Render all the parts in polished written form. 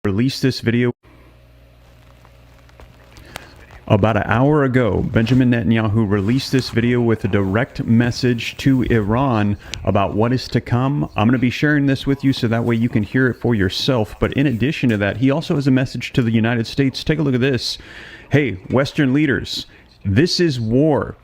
Released this video about an hour ago. Benjamin Netanyahu released this video with a direct message to Iran about what is to come. I'm going to be sharing this with you so that way you can hear it for yourself. But in addition to that, he also has a message to the United States. Take a look at this. Hey, Western leaders, this is war.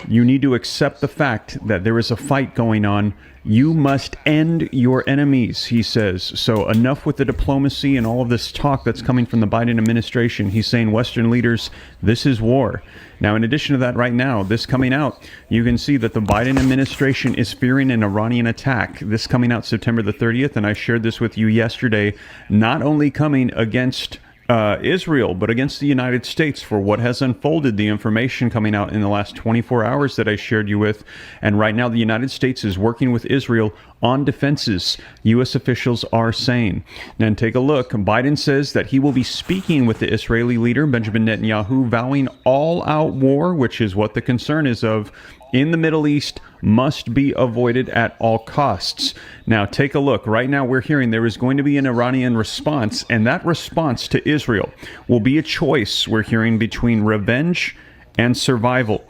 You need to accept the fact that there is a fight going on. You must end your enemies, he says. So enough with the diplomacy and all of this talk that's coming from the Biden administration. He's saying, Western leaders, this is war. Now, in addition to that, right now, this coming out, you can see that the Biden administration is fearing an Iranian attack. This coming out September the 30th, and I shared this with you yesterday, not only coming against Israel, but against the United States for what has unfolded, the information coming out in the last 24 hours that I shared you with. And right now, the United States is working with Israel on defenses, U.S. officials are saying. Now, take a look. Biden says that he will be speaking with the Israeli leader, Benjamin Netanyahu, vowing all-out war, which is what the concern is of, in the Middle East must be avoided at all costs. Now, take a look. Right now, we're hearing there is going to be an Iranian response, and that response to Israel will be a choice, we're hearing, between revenge and survival.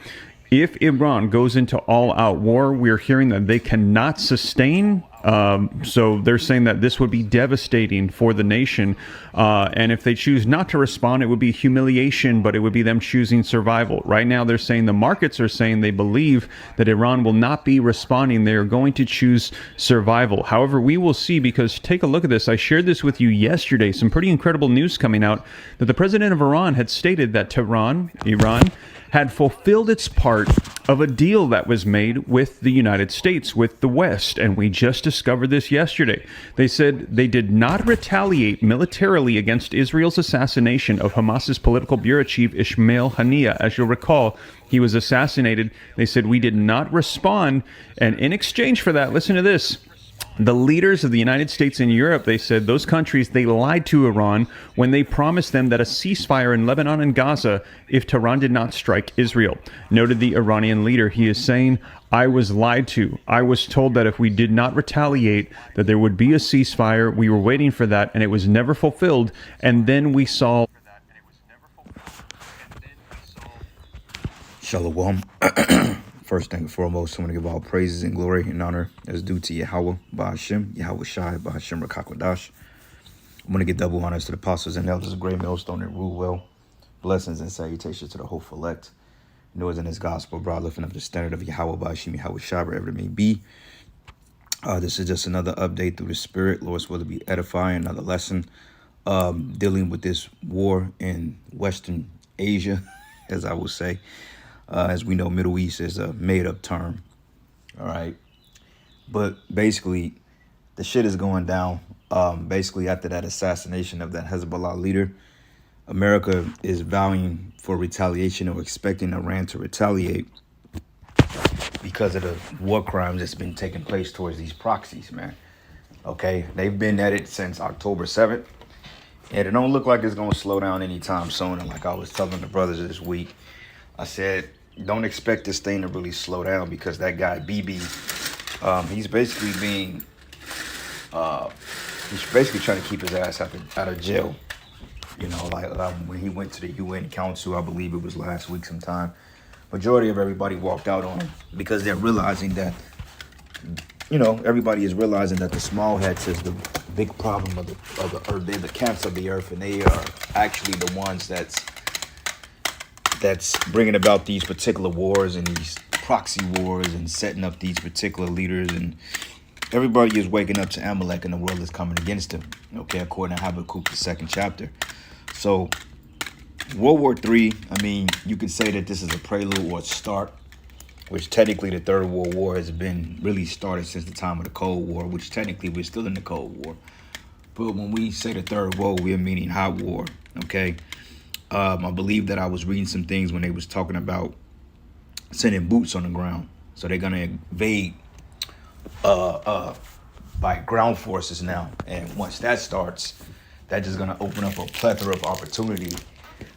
If Iran goes into all-out war, we're hearing that they cannot sustain. So they're saying that this would be devastating for the nation. And if they choose not to respond, it would be humiliation, but it would be them choosing survival. Right now, they're saying the markets are saying they believe that Iran will not be responding. They are going to choose survival. However, we will see, because take a look at this. I shared this with you yesterday. Some pretty incredible news coming out that the president of Iran had stated that Iran, had fulfilled its part of a deal that was made with the United States, with the West, and we just discovered this yesterday. They said they did not retaliate militarily against Israel's assassination of Hamas's political bureau chief Ismail Haniyeh. As you'll recall, he was assassinated. They said we did not respond, and in exchange for that, listen to this. The leaders of the United States and Europe, they said those countries, they lied to Iran when they promised them that a ceasefire in Lebanon and Gaza if Tehran did not strike Israel. Noted the Iranian leader. He is saying, I was lied to. I was told that if we did not retaliate, that there would be a ceasefire. We were waiting for that, and it was never fulfilled. And then we saw... Shalom. First and foremost, I want to give all praises and glory and honor as due to Yahweh, Ba'ashem, Yahweh Shai, Ba'ashem Rakakwadash. I'm going to give double honors to the apostles and elders of Great Millstone and rule well. Blessings and salutations to the hopeful elect. Noise in his gospel, broad lifting up the standard of Yahweh, Ba'ashem, Yahweh Shai, wherever it may be. This is just another update through the Spirit. Lord's will to be edifying, another lesson dealing with this war in Western Asia, as I will say. As we know, Middle East is a made-up term, all right? But basically, the shit is going down. Basically, after that assassination of that Hezbollah leader, America is vowing for retaliation or expecting Iran to retaliate because of the war crimes that's been taking place towards these proxies, man. Okay, they've been at it since October 7th, and it don't look like it's going to slow down anytime soon. And like I was telling the brothers this week, I said, don't expect this thing to really slow down, because that guy BB, he's basically trying to keep his ass out of jail. You know, like when he went to the UN Council, I believe it was last week sometime, majority of everybody walked out on him because they're realizing that, you know, everybody is realizing that the small heads is the big problem of the earth. They're the cancer of the earth, and they are actually the ones that's bringing about these particular wars and these proxy wars and setting up these particular leaders. And everybody is waking up to Amalek, and the world is coming against him, okay, according to Habakkuk, the 2nd chapter. So World War III, I mean, you could say that this is a prelude or a start, which technically the Third World War has been really started since the time of the Cold War, which technically we're still in the Cold War. But when we say the Third World, we're meaning hot war, okay? I believe that I was reading some things when they was talking about sending boots on the ground. So they're going to invade by ground forces now. And once that starts, that's just going to open up a plethora of opportunity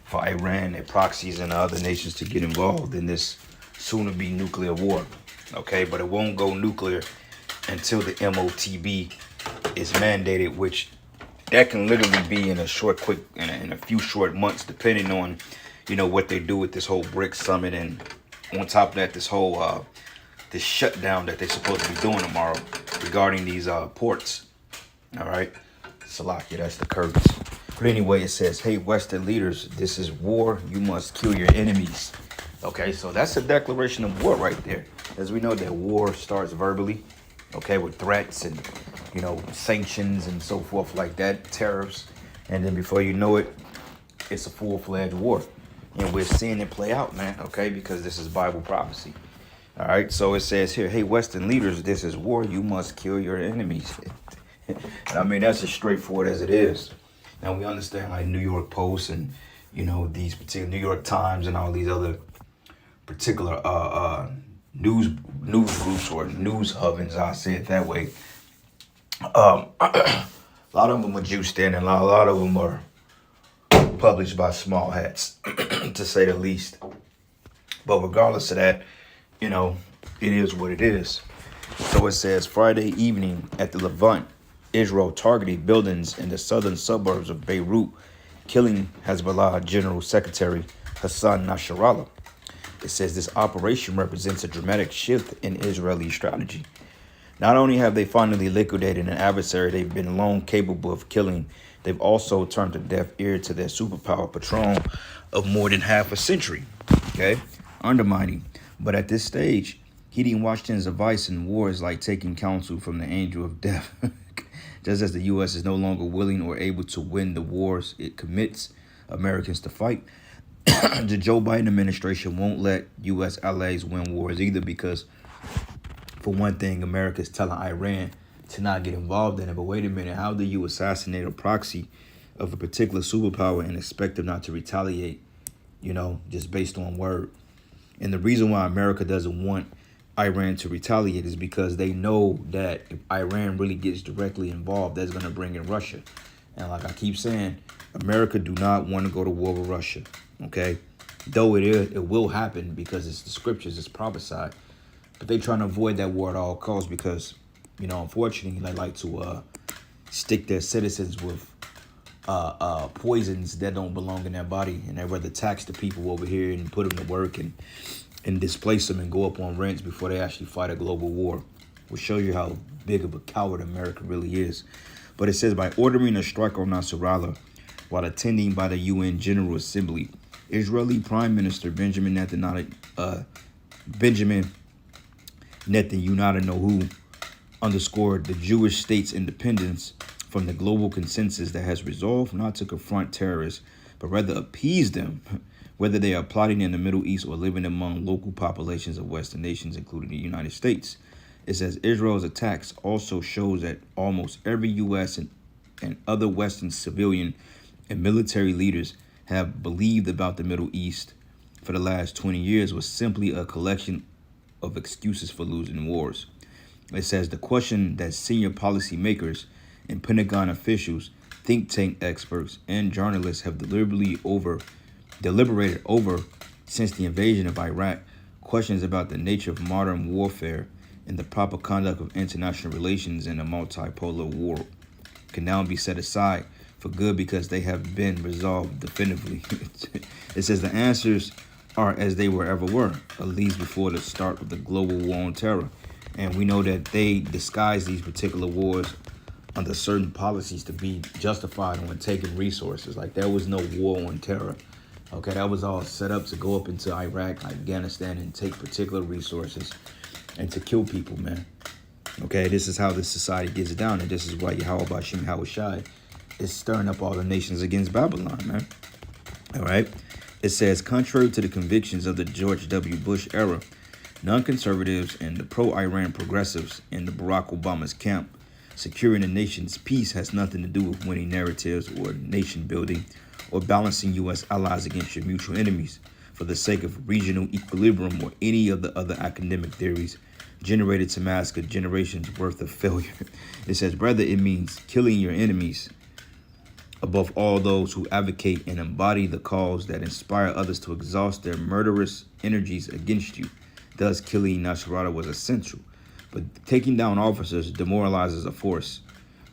for Iran and proxies and other nations to get involved in this soon-to-be nuclear war. Okay, but it won't go nuclear until the MOTB is mandated, which that can literally be in a few short months, depending on, what they do with this whole BRICS summit, and on top of that, this whole this shutdown that they're supposed to be doing tomorrow regarding these ports. All right, Salakia, that's the Kurds. But anyway, it says, "Hey, Western leaders, this is war. You must kill your enemies." Okay, so that's a declaration of war right there. As we know that war starts verbally, okay, with threats and, sanctions and so forth like that, tariffs. And then before you know it, it's a full-fledged war. And we're seeing it play out, man, okay, because this is Bible prophecy. All right, so it says here, "Hey, Western leaders, this is war. You must kill your enemies." And I mean, that's as straightforward as it is. Now, we understand like New York Post and, these particular New York Times and all these other particular news groups or news ovens, I say it that way. A lot of them are juiced in, and a lot of them are published by small hats, to say the least. But regardless of that, it is what it is. So it says, Friday evening at the Levant, Israel targeted buildings in the southern suburbs of Beirut, killing Hezbollah General Secretary Hassan Nasrallah. It says this operation represents a dramatic shift in Israeli strategy. Not only have they finally liquidated an adversary they've been long capable of killing, they've also turned a deaf ear to their superpower patron of more than half a century. Okay, undermining. But at this stage, heeding Washington's advice in war is like taking counsel from the angel of death. Just as the U.S. is no longer willing or able to win the wars it commits Americans to fight, the Joe Biden administration won't let U.S. allies win wars either, because, for one thing, America's telling Iran to not get involved in it. But wait a minute, how do you assassinate a proxy of a particular superpower and expect them not to retaliate, just based on word? And the reason why America doesn't want Iran to retaliate is because they know that if Iran really gets directly involved, that's going to bring in Russia. And like I keep saying, America do not want to go to war with Russia, okay? Though it will happen because it's the scriptures, it's prophesied. But they trying to avoid that war at all costs because, unfortunately, they like to stick their citizens with poisons that don't belong in their body. And they rather tax the people over here and put them to work and displace them and go up on rents before they actually fight a global war. Will show you how big of a coward America really is. But it says, by ordering a strike on Nasrallah while attending by the UN General Assembly, Israeli Prime Minister Benjamin Netanyahu underscored the Jewish state's independence from the global consensus that has resolved not to confront terrorists, but rather appease them, whether they are plotting in the Middle East or living among local populations of Western nations, including the United States. It says Israel's attacks also shows that almost every U.S. and other Western civilian and military leaders have believed about the Middle East for the last 20 years was simply a collection of excuses for losing wars. It says the question that senior policymakers and Pentagon officials, think tank experts, and journalists have deliberated over since the invasion of Iraq, questions about the nature of modern warfare and the proper conduct of international relations in a multipolar world, can now be set aside for good because they have been resolved definitively. It says the answers are as they were ever were, at least before the start of the global war on terror. And we know that they disguise these particular wars under certain policies to be justified on taking resources. Like there was no war on terror. Okay, that was all set up to go up into Iraq, Afghanistan, and take particular resources and to kill people, man. Okay, this is how this society gets down, and this is why Yahweh Bashim Hawashai is stirring up all the nations against Babylon, man. All right, it says, contrary to the convictions of the George W. Bush era, non-conservatives and the pro-Iran progressives in the Barack Obama's camp, securing the nation's peace has nothing to do with winning narratives or nation building or balancing U.S. allies against your mutual enemies for the sake of regional equilibrium or any of the other academic theories generated to mask a generation's worth of failure. It says, rather, it means killing your enemies, above all those who advocate and embody the cause that inspire others to exhaust their murderous energies against you. Thus, killing Nasrallah was essential. But taking down officers demoralizes a force.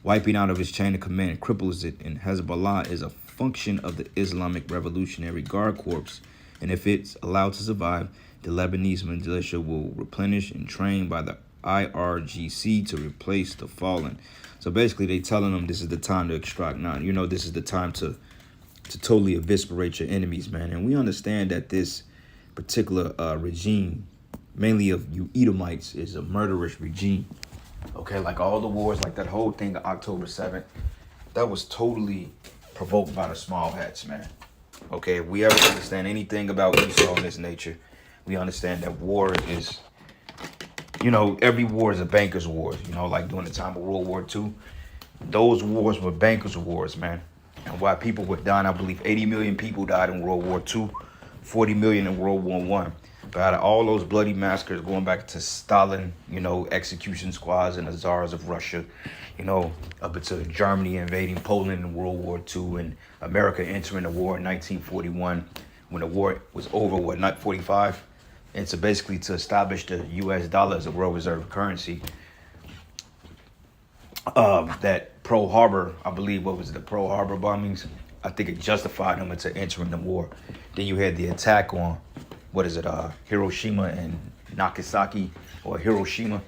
wiping out of his chain of command cripples it, and Hezbollah is a function of the Islamic Revolutionary Guard Corps. And if it's allowed to survive, the Lebanese militia will replenish and train by the IRGC to replace the fallen. So basically, they telling them this is the time to extract none. You know, this is the time to totally eviscerate your enemies, man. And we understand that this particular regime, mainly of you Edomites, is a murderous regime. Okay, like all the wars, like that whole thing of October 7th, that was totally provoked by the small hats, man. Okay, if we ever understand anything about Esau in this nature, we understand that war is, you know, every war is a banker's war. You know, like during the time of World War II, those wars were bankers' wars, man. And why people were dying, I believe 80 million people died in World War II, 40 million in World War I. But out of all those bloody massacres going back to Stalin, you know, execution squads and the czars of Russia, you know, up until Germany invading Poland in World War II and America entering the war in 1941 when the war was over, what, not 45? And so basically to establish the U.S. dollar as a world reserve currency. That Pearl Harbor, I believe, what was it, the Pearl Harbor bombings? I think it justified them into entering the war. Then you had the attack on, what is it, Hiroshima and Nagasaki, or Hiroshima,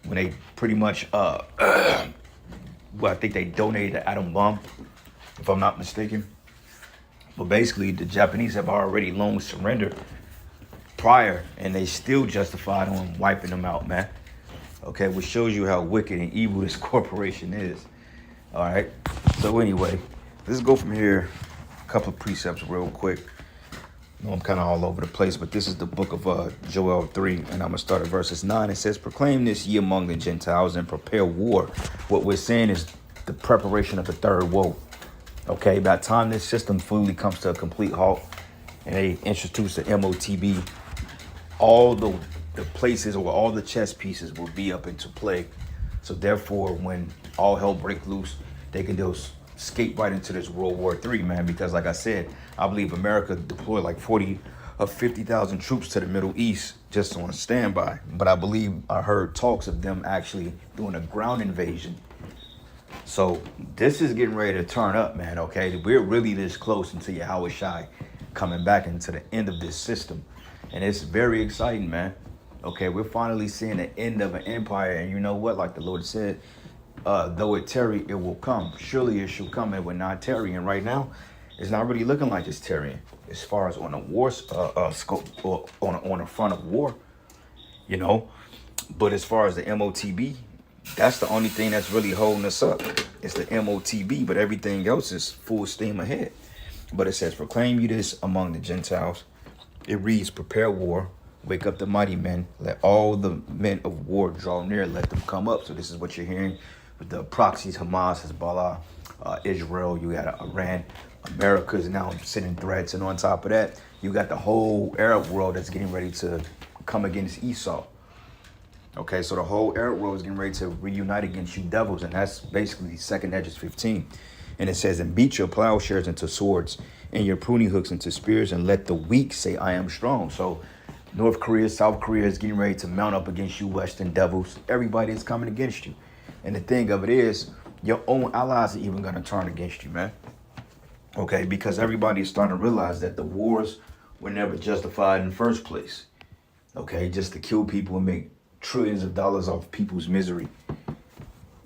when they pretty much, well, I think they donated the atom bomb, if I'm not mistaken. But basically, the Japanese have already long surrendered prior, and they still justified on wiping them out, man. Okay, which shows you how wicked and evil this corporation is. All right. So anyway, let's go from here. A couple of precepts real quick. I know I'm kind of all over the place, but this is the book of Joel 3, and I'm going to start at verses 9. It says, proclaim this ye among the Gentiles and prepare war. What we're saying is the preparation of the third woe. Okay, by the time this system fully comes to a complete halt and they introduce the MOTB, all the places or all the chess pieces will be up into play. So therefore, when all hell breaks loose, they can just skate right into this World War III, man. Because like I said, I believe America deployed like 40 or 50,000 troops to the Middle East just on standby. But I believe I heard talks of them actually doing a ground invasion. So this is getting ready to turn up, man, okay? We're really this close into Yahweh Shai coming back into the end of this system. And it's very exciting, man. Okay, we're finally seeing the end of an empire. And you know what? Like the Lord said, though it tarry, it will come. Surely it shall come, and will not tarry. And right now, it's not really looking like it's tarrying as far as on a war scope or on the front of war, you know. But as far as the MOTB, that's the only thing that's really holding us up. It's the MOTB, but everything else is full steam ahead. But it says, proclaim you this among the Gentiles. It reads, prepare war. Wake up the mighty men. Let all the men of war draw near. Let them come up. So this is what you're hearing with the proxies, Hamas, Hezbollah, Israel. You got Iran. America is now sending threats. And on top of that, you got the whole Arab world that's getting ready to come against Esau. Okay, so the whole Arab world is getting ready to reunite against you devils. And that's basically 2nd Esdras 15. And it says, and beat your plowshares into swords and your pruning hooks into spears, and let the weak say, I am strong. So North Korea, South Korea is getting ready to mount up against you, Western devils. Everybody is coming against you. And the thing of it is, your own allies are even going to turn against you, man. Okay, because everybody is starting to realize that the wars were never justified in the first place. Okay, just to kill people and make trillions of dollars off people's misery.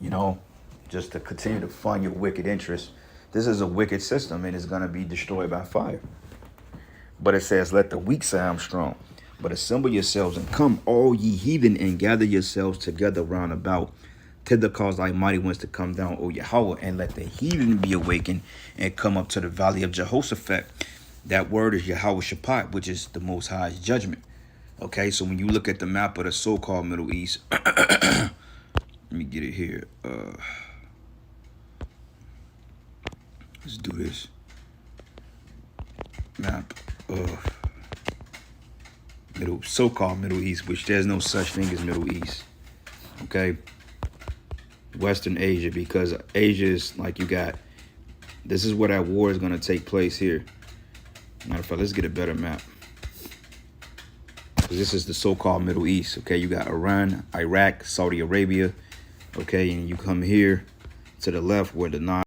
You know, just to continue to fund your wicked interests. This is a wicked system and it's going to be destroyed by fire. But it says, let the weak say I'm strong. But assemble yourselves and come, all ye heathen, and gather yourselves together round about. Thither cause thy mighty ones to come down, O Yahweh, and let the heathen be awakened and come up to the valley of Jehoshaphat. That word is Yahweh Shaphat, which is the Most High's judgment. Okay, so when you look at the map of the so-called Middle East, let me get it here. Let's do this. Map of so-called Middle East, which there's no such thing as Middle East. Okay, Western Asia, because Asia is like you got. This is where that war is going to take place here. Matter of fact, let's get a better map. Because this is the so-called Middle East. Okay, you got Iran, Iraq, Saudi Arabia. Okay, and you come here, to the left where the 9